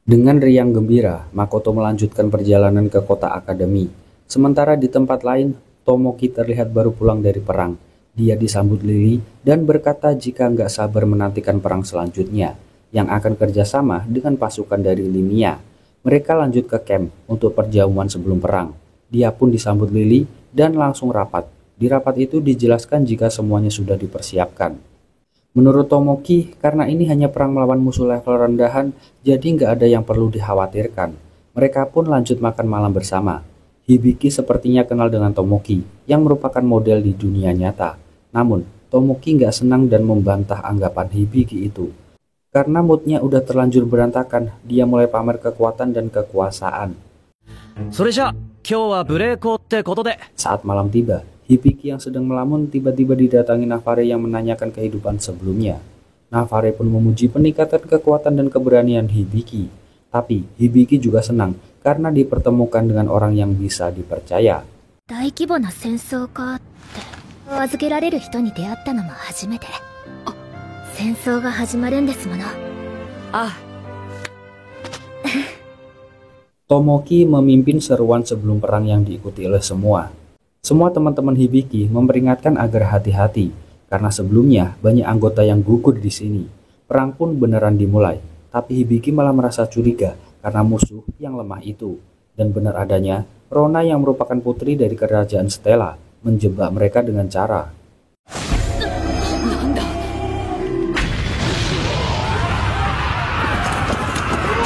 Dengan riang gembira, Makoto melanjutkan perjalanan ke kota akademi. Sementara di tempat lain, Tomoki terlihat baru pulang dari perang. Dia disambut Lily dan berkata jika nggak sabar menantikan perang selanjutnya, yang akan kerjasama dengan pasukan dari Limia. Mereka lanjut ke camp untuk perjamuan sebelum perang. Dia pun disambut Lily dan langsung rapat. Di rapat itu dijelaskan jika semuanya sudah dipersiapkan. Menurut Tomoki, karena ini hanya perang melawan musuh level rendahan, jadi nggak ada yang perlu dikhawatirkan. Mereka pun lanjut makan malam bersama. Hibiki sepertinya kenal dengan Tomoki, yang merupakan model di dunia nyata. Namun, Tomoki nggak senang dan membantah anggapan Hibiki itu. Karena moodnya udah terlanjur berantakan, dia mulai pamer kekuatan dan kekuasaan. Saat malam tiba, Hibiki yang sedang melamun tiba-tiba didatangi Navare yang menanyakan kehidupan sebelumnya. Navare pun memuji peningkatan kekuatan dan keberanian Hibiki. Tapi Hibiki juga senang karena dipertemukan dengan orang yang bisa dipercaya. Tomoki memimpin seruan sebelum perang yang diikuti oleh semua. Semua teman-teman Hibiki memperingatkan agar hati-hati, karena sebelumnya banyak anggota yang gugur di sini. Perang pun beneran dimulai, tapi Hibiki malah merasa curiga karena musuh yang lemah itu. Dan benar adanya, Rona yang merupakan putri dari kerajaan Stella menjebak mereka dengan cara.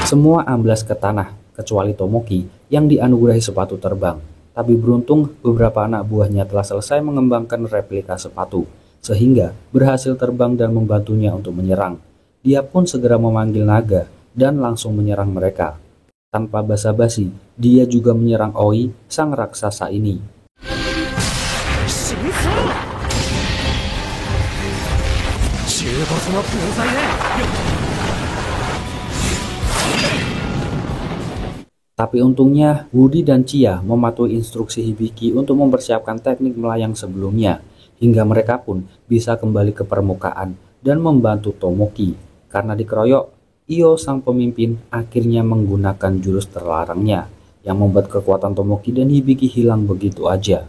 Semua amblas ke tanah, kecuali Tomoki yang dianugerahi sepatu terbang. Tapi beruntung beberapa anak buahnya telah selesai mengembangkan replika sepatu, sehingga berhasil terbang dan membantunya untuk menyerang. Dia pun segera memanggil naga dan langsung menyerang mereka. Tanpa basa-basi, dia juga menyerang Oi, sang raksasa ini. Tapi untungnya, Woody dan Chia mematuhi instruksi Hibiki untuk mempersiapkan teknik melayang sebelumnya, hingga mereka pun bisa kembali ke permukaan dan membantu Tomoki. Karena dikeroyok, Io sang pemimpin akhirnya menggunakan jurus terlarangnya, yang membuat kekuatan Tomoki dan Hibiki hilang begitu aja.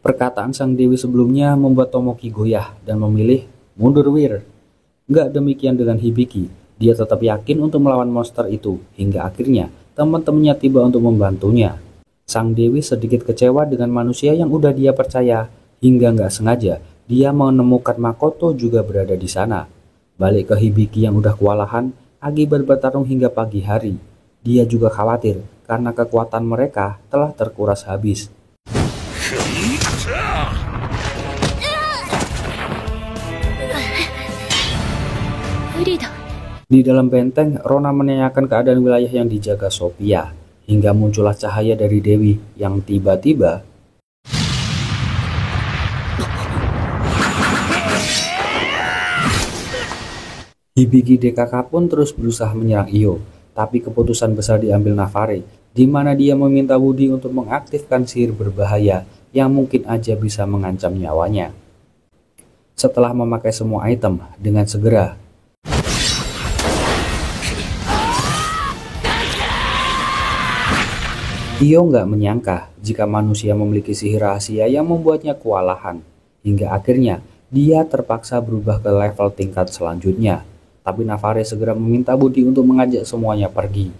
Perkataan sang dewi sebelumnya membuat Tomoki goyah dan memilih mundur wir. Nggak demikian dengan Hibiki, dia tetap yakin untuk melawan monster itu hingga akhirnya teman-temannya tiba untuk membantunya. Sang dewi sedikit kecewa dengan manusia yang udah dia percaya, hingga nggak sengaja dia menemukan Makoto juga berada di sana. Balik ke Hibiki yang udah kewalahan akibat bertarung hingga pagi hari. Dia juga khawatir karena kekuatan mereka telah terkuras habis. Di dalam benteng, Rona menanyakan keadaan wilayah yang dijaga Sophia, hingga muncullah cahaya dari Dewi yang tiba-tiba Hibiki DKK pun terus berusaha menyerang Io, tapi keputusan besar diambil Navare, di mana dia meminta Woody untuk mengaktifkan sihir berbahaya yang mungkin aja bisa mengancam nyawanya. Setelah memakai semua item dengan segera, Io nggak menyangka jika manusia memiliki sihir rahasia yang membuatnya kewalahan, hingga akhirnya dia terpaksa berubah ke level tingkat selanjutnya. Tapi Navare segera meminta Woody untuk mengajak semuanya pergi.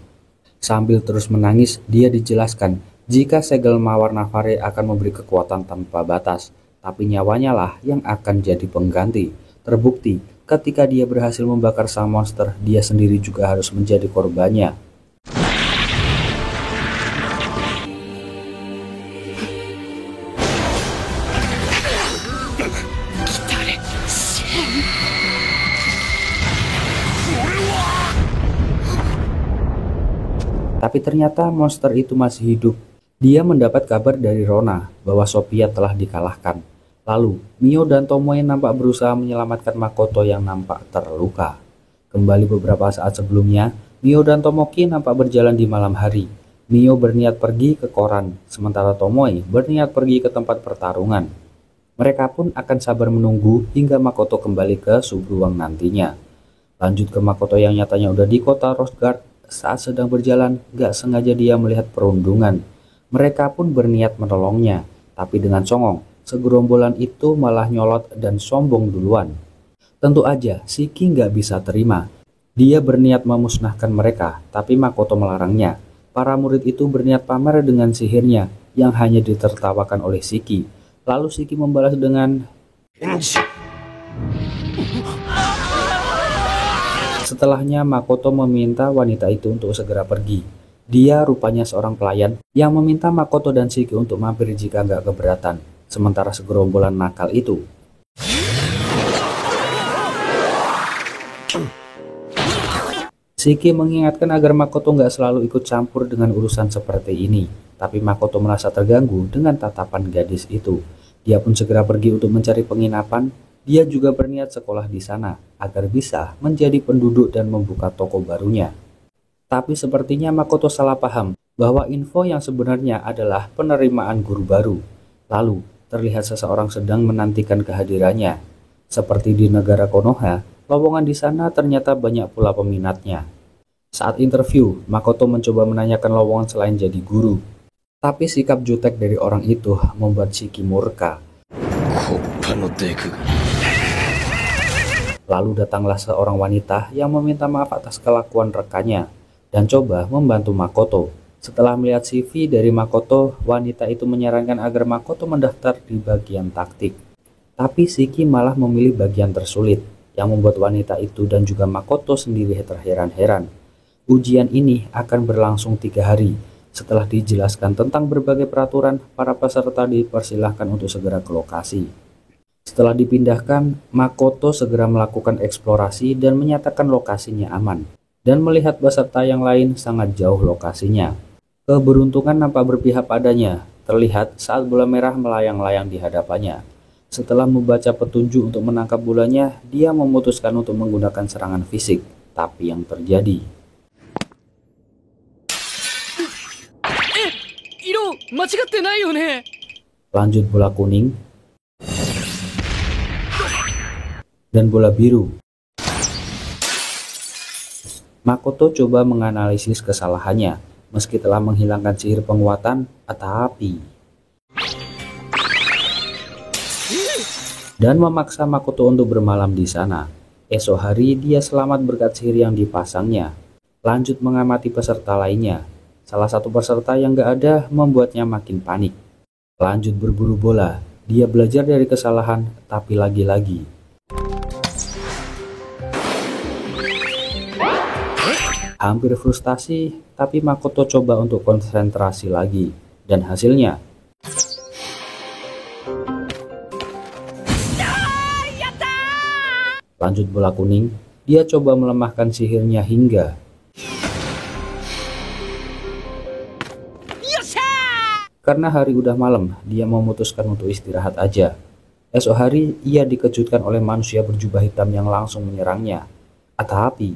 Sambil terus menangis, dia dijelaskan jika segel mawar Navare akan memberi kekuatan tanpa batas, tapi nyawanya lah yang akan jadi pengganti. Terbukti, ketika dia berhasil membakar sang monster, dia sendiri juga harus menjadi korbannya. Tapi ternyata monster itu masih hidup. Dia mendapat kabar dari Rona bahwa Sophia telah dikalahkan. Lalu, Mio dan Tomoe nampak berusaha menyelamatkan Makoto yang nampak terluka. Kembali beberapa saat sebelumnya, Mio dan Tomoki nampak berjalan di malam hari. Mio berniat pergi ke koran, sementara Tomoe berniat pergi ke tempat pertarungan. Mereka pun akan sabar menunggu hingga Makoto kembali ke subruang nantinya. Lanjut ke Makoto yang nyatanya udah di kota Rosegard. Saat sedang berjalan, gak sengaja dia melihat perundungan. Mereka pun berniat menolongnya, tapi dengan songong, segerombolan itu malah nyolot dan sombong duluan. Tentu aja, Shiki gak bisa terima. Dia berniat memusnahkan mereka, tapi Makoto melarangnya. Para murid itu berniat pamer dengan sihirnya, yang hanya ditertawakan oleh Shiki. Lalu Shiki membalas dengan Setelahnya Makoto meminta wanita itu untuk segera pergi. Dia rupanya seorang pelayan yang meminta Makoto dan Shiki untuk mampir jika nggak keberatan. Sementara segerombolan nakal itu Shiki mengingatkan agar Makoto nggak selalu ikut campur dengan urusan seperti ini. Tapi Makoto merasa terganggu dengan tatapan gadis itu. Dia pun segera pergi untuk mencari penginapan. Dia juga berniat sekolah di sana agar bisa menjadi penduduk dan membuka toko barunya. Tapi sepertinya Makoto salah paham bahwa info yang sebenarnya adalah penerimaan guru baru. Lalu terlihat seseorang sedang menantikan kehadirannya. Seperti di negara Konoha, lowongan di sana ternyata banyak pula peminatnya. Saat interview, Makoto mencoba menanyakan lowongan selain jadi guru. Tapi sikap jutek dari orang itu membuat Shiki murka. Lalu datanglah seorang wanita yang meminta maaf atas kelakuan rekannya dan coba membantu Makoto. Setelah melihat CV dari Makoto, wanita itu menyarankan agar Makoto mendaftar di bagian taktik. Tapi Shiki malah memilih bagian tersulit, yang membuat wanita itu dan juga Makoto sendiri terheran-heran. Ujian ini akan berlangsung 3 hari. Setelah dijelaskan tentang berbagai peraturan, para peserta dipersilahkan untuk segera ke lokasi. Setelah dipindahkan, Makoto segera melakukan eksplorasi dan menyatakan lokasinya aman. Dan melihat peserta yang lain sangat jauh lokasinya. Keberuntungan nampak berpihak padanya, terlihat saat bola merah melayang-layang di hadapannya. Setelah membaca petunjuk untuk menangkap bolanya, dia memutuskan untuk menggunakan serangan fisik. Tapi yang terjadi... Lanjut bola kuning dan bola biru. Makoto coba menganalisis kesalahannya, meski telah menghilangkan sihir penguatan, tetapi dan memaksa Makoto untuk bermalam di sana. Esok hari dia selamat berkat sihir yang dipasangnya. Lanjut mengamati peserta lainnya. Salah satu peserta yang gak ada membuatnya makin panik. Lanjut berburu bola. Dia belajar dari kesalahan, tapi lagi-lagi hampir frustasi, tapi Makoto coba untuk konsentrasi lagi. Dan hasilnya lanjut bola kuning. Dia coba melemahkan sihirnya hingga karena hari udah malam, dia memutuskan untuk istirahat aja. Esok hari, ia dikejutkan oleh manusia berjubah hitam yang langsung menyerangnya. Tetapi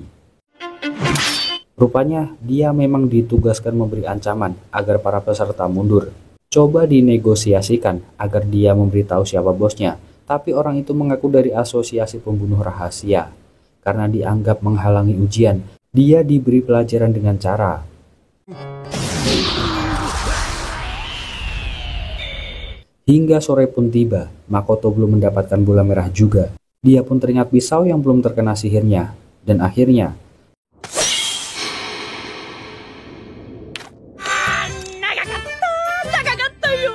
rupanya dia memang ditugaskan memberi ancaman agar para peserta mundur. Coba dinegosiasikan agar dia memberitahu siapa bosnya, tapi orang itu mengaku dari asosiasi pembunuh rahasia. Karena dianggap menghalangi ujian, dia diberi pelajaran dengan cara hingga sore pun tiba, Makoto belum mendapatkan bola merah juga. Dia pun teringat pisau yang belum terkena sihirnya. Dan akhirnya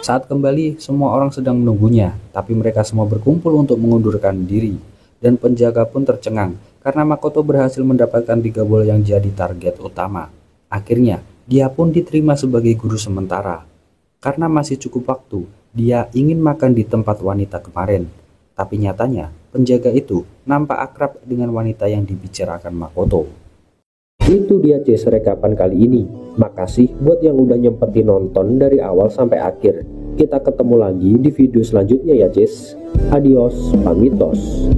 saat kembali, semua orang sedang menunggunya. Tapi mereka semua berkumpul untuk mengundurkan diri. Dan penjaga pun tercengang karena Makoto berhasil mendapatkan 3 bola yang jadi target utama. Akhirnya, dia pun diterima sebagai guru sementara. Karena masih cukup waktu, dia ingin makan di tempat wanita kemarin. Tapi nyatanya, penjaga itu nampak akrab dengan wanita yang dibicarakan Makoto. Itu dia Cis rekapan kali ini. Makasih buat yang udah nyempetin nonton dari awal sampai akhir. Kita ketemu lagi di video selanjutnya ya Cis. Adios, pamitos.